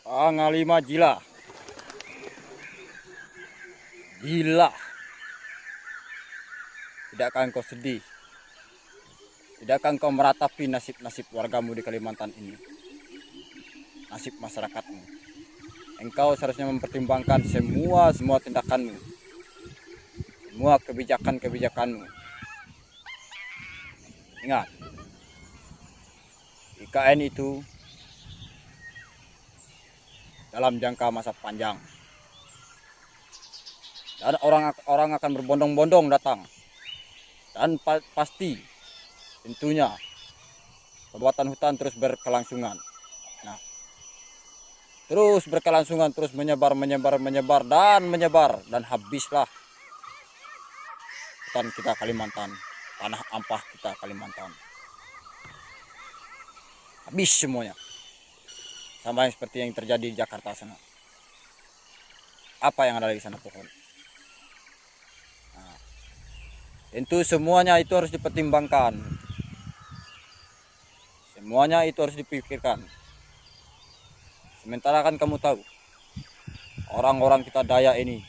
Panglima Jila. Gila. Tidakkah engkau sedih? Tidakkah engkau meratapi nasib-nasib wargamu di Kalimantan ini? Nasib masyarakatmu. Engkau seharusnya mempertimbangkan semua tindakanmu. Semua kebijakan-kebijakanmu. Ingat, IKN itu dalam jangka masa panjang. Dan orang akan berbondong-bondong datang. Dan pasti tentunya pembuatan hutan terus berkelangsungan. Nah, terus berkelangsungan, terus menyebar dan habislah hutan kita Kalimantan, tanah ampah kita Kalimantan. Habis semuanya. Sama yang seperti yang terjadi di Jakarta sana. Apa yang ada di sana pohon? Nah, tentu semuanya itu harus dipertimbangkan. Semuanya itu harus dipikirkan. Sementara kan kamu tahu, orang-orang kita Dayak ini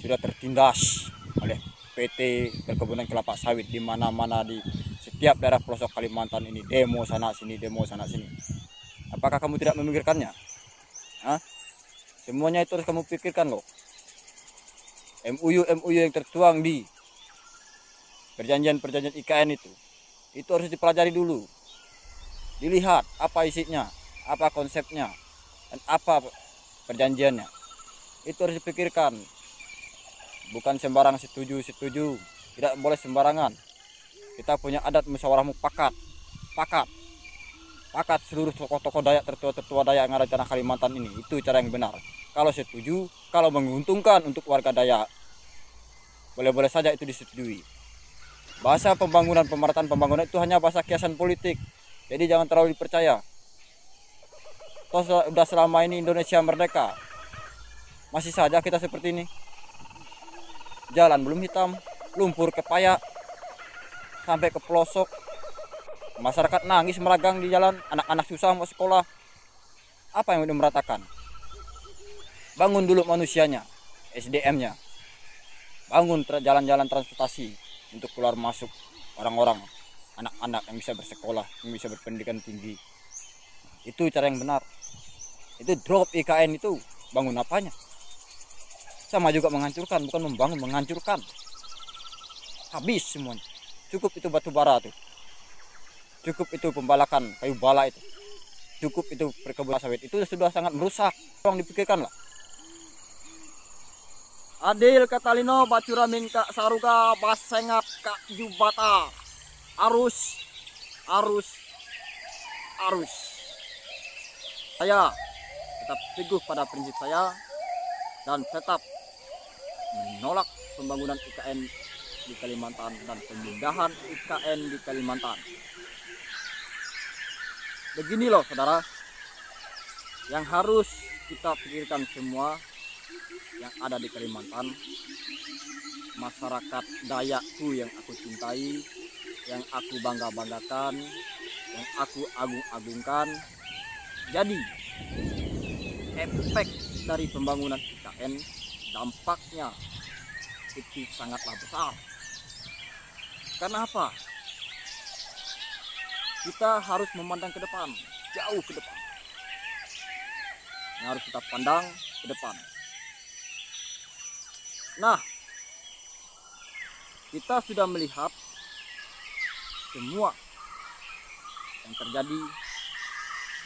sudah tertindas oleh PT Perkebunan Kelapa Sawit di mana-mana, di setiap daerah pelosok Kalimantan ini, demo sana sini, demo sana sini. Apakah kamu tidak memikirkannya? Hah? Semuanya itu harus kamu pikirkan loh. MOU yang tertuang di perjanjian IKN itu harus dipelajari dulu. Dilihat apa isinya, apa konsepnya, dan apa perjanjiannya. Itu harus dipikirkan. Bukan sembarang setuju. Tidak boleh sembarangan. Kita punya adat musyawarah mufakat. Pakat seluruh tokoh-tokoh Dayak, tertua Dayak yang ada di tanah Kalimantan ini. Itu cara yang benar. Kalau setuju, kalau menguntungkan untuk warga Dayak, boleh-boleh saja itu disetujui. Bahasa pemerataan pembangunan itu hanya bahasa kiasan politik. Jadi jangan terlalu dipercaya. Toh sudah selama ini Indonesia merdeka, masih saja kita seperti ini. Jalan belum hitam, lumpur kepayak, sampai ke pelosok. Masyarakat nangis meragang di jalan, anak-anak susah mau sekolah. Apa yang udah meratakan? Bangun dulu manusianya, SDM-nya. Bangun jalan-jalan transportasi untuk keluar masuk orang-orang, anak-anak yang bisa bersekolah, yang bisa berpendidikan tinggi. Itu cara yang benar. Itu drop IKN itu, bangun apanya? Sama juga menghancurkan, bukan membangun, menghancurkan. Habis semuanya. Cukup itu batu bara tuh. Cukup itu pembalakan kayu bala itu. Cukup itu perkebunan sawit. Itu sudah sangat merusak. Tolong dipikirkan lah. Adil katalino bacuramin kak saruga basengat kak jubata. Arus. Saya tetap teguh pada prinsip saya dan tetap menolak pembangunan IKN di Kalimantan dan pemindahan IKN di Kalimantan. Begini loh saudara, yang harus kita pikirkan semua yang ada di Kalimantan, masyarakat Dayakku yang aku cintai, yang aku bangga-banggakan, yang aku agung-agungkan. Jadi efek dari pembangunan IKN, dampaknya itu sangatlah besar. Karena apa? Kita harus memandang ke depan, jauh ke depan. Yang harus kita pandang ke depan. Nah, kita sudah melihat semua yang terjadi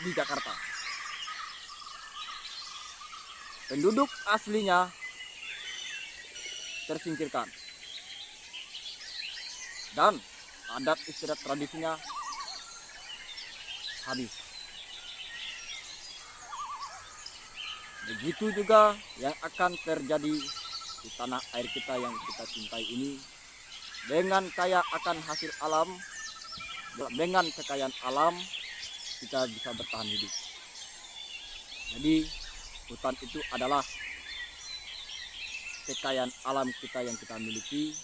di Jakarta. Penduduk aslinya tersingkirkan. Dan adat istiadat tradisinya habis. Begitu juga yang akan terjadi di tanah air kita yang kita cintai ini. Dengan kaya akan hasil alam, dengan kekayaan alam, kita bisa bertahan hidup. Jadi hutan itu adalah kekayaan alam kita yang kita miliki,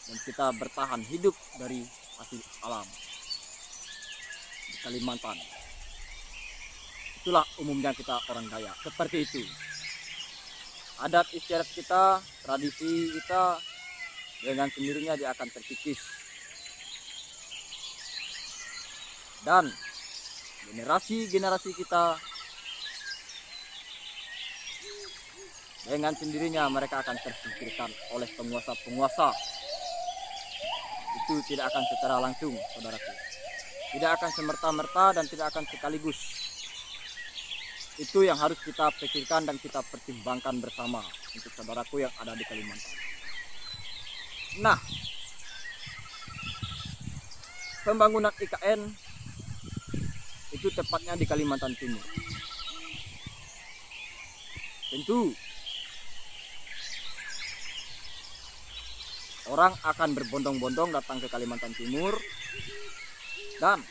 dan kita bertahan hidup dari hasil alam di Kalimantan. Itulah umumnya kita orang Dayak, seperti itu. Adat istiadat kita, tradisi kita dengan sendirinya dia akan terkikis. Dan generasi-generasi kita dengan sendirinya mereka akan tersingkirkan oleh penguasa-penguasa. Itu tidak akan secara langsung, saudaraku. Tidak akan semerta-merta dan tidak akan sekaligus. Itu yang harus kita pikirkan dan kita pertimbangkan bersama untuk saudaraku yang ada di Kalimantan. Nah, pembangunan IKN itu tepatnya di Kalimantan Timur. Tentu orang akan berbondong-bondong datang ke Kalimantan Timur dan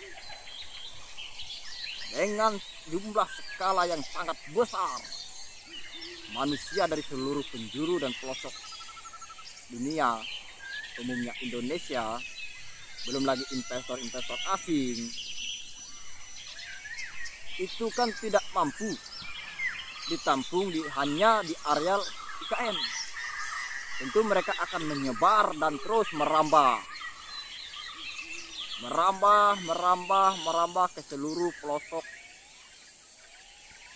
dengan jumlah skala yang sangat besar, manusia dari seluruh penjuru dan pelosok dunia, umumnya Indonesia, belum lagi investor-investor asing, itu kan tidak mampu ditampung hanya di areal IKN. Tentu mereka akan menyebar dan terus merambah ke seluruh pelosok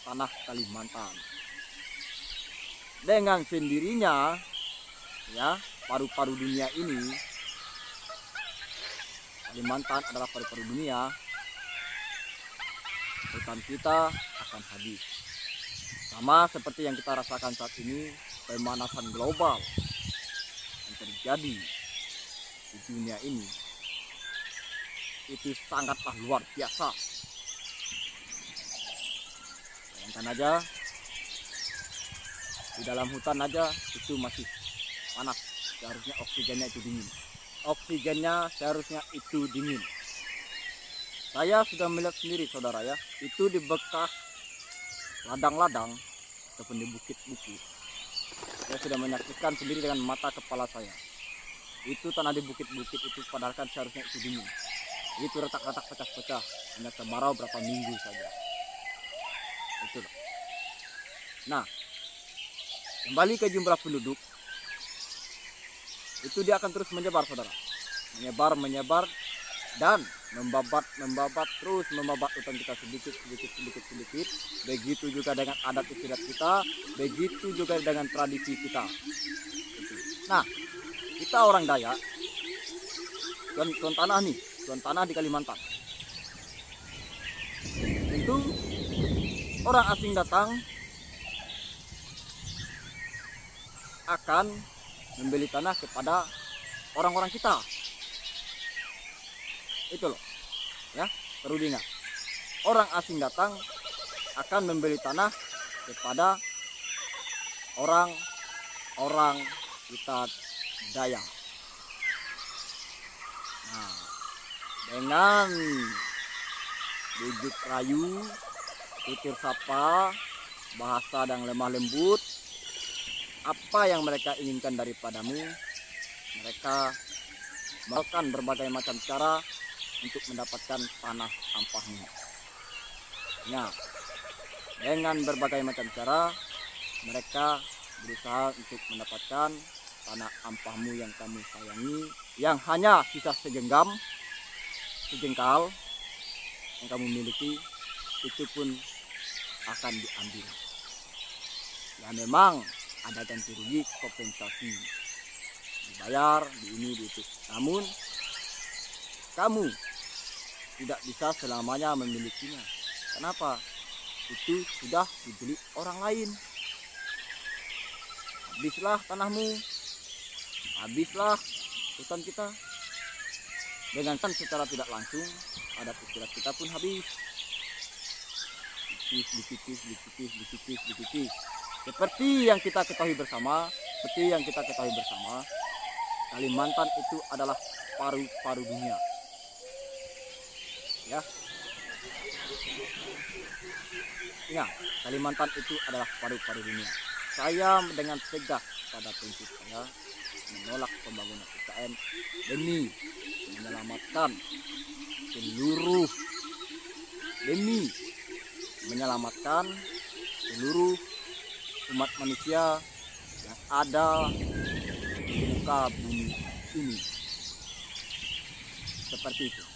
tanah Kalimantan. Dengan sendirinya, ya, paru-paru dunia ini, Kalimantan adalah paru-paru dunia, hutan kita akan habis. Sama seperti yang kita rasakan saat ini, pemanasan global yang terjadi di dunia ini itu sangatlah luar biasa. Bayangkan aja, di dalam hutan aja itu masih panas, seharusnya oksigennya itu dingin. Oksigennya seharusnya itu dingin. Saya sudah melihat sendiri, saudara, ya, itu di bekas ladang-ladang ataupun di bukit-bukit. Saya sudah menyaksikan sendiri dengan mata kepala saya. Itu tanah di bukit-bukit itu padahal kan seharusnya itu dingin. Itu retak-retak pecah-pecah, hanya kemarau berapa minggu saja. Itu loh. Nah, kembali ke jumlah penduduk, itu dia akan terus menyebar, saudara. Menyebar dan membabat terus membabat hutan kita sedikit. Begitu juga dengan adat istiadat kita, begitu juga dengan tradisi kita. Nah, kita orang Dayak, tuan tanah nih, tuan tanah di Kalimantan. Tentu orang asing datang akan membeli tanah kepada orang-orang kita. Itu loh, ya, perlu diingat. Orang asing datang akan membeli tanah kepada orang kita Dayak. Nah, dengan bujuk rayu, tutur sapa, bahasa yang lemah lembut, apa yang mereka inginkan daripadamu, mereka melakukan berbagai macam cara untuk mendapatkan tanah ampahmu. Nah, dengan berbagai macam cara mereka berusaha untuk mendapatkan tanah ampahmu yang kamu sayangi, yang hanya sisa sejengkal yang kamu miliki, itu pun akan diambil. Ya, memang ada ganti rugi, kompensasi dibayar di ini di itu. Namun kamu tidak bisa selamanya memilikinya. Kenapa? Itu sudah dibeli orang lain. Habislah tanahmu, habislah hutan kita. Dengan kan secara tidak langsung adat istiadat kita pun habis. Dikikis. Seperti yang kita ketahui bersama, Kalimantan itu adalah paru-paru dunia. Ya. Ingat, Kalimantan itu adalah paru-paru dunia. Saya dengan tegas pada prinsip saya menolak pembangunan IKN demi menyelamatkan seluruh, demi menyelamatkan seluruh umat manusia yang ada di muka bumi ini. Seperti itu.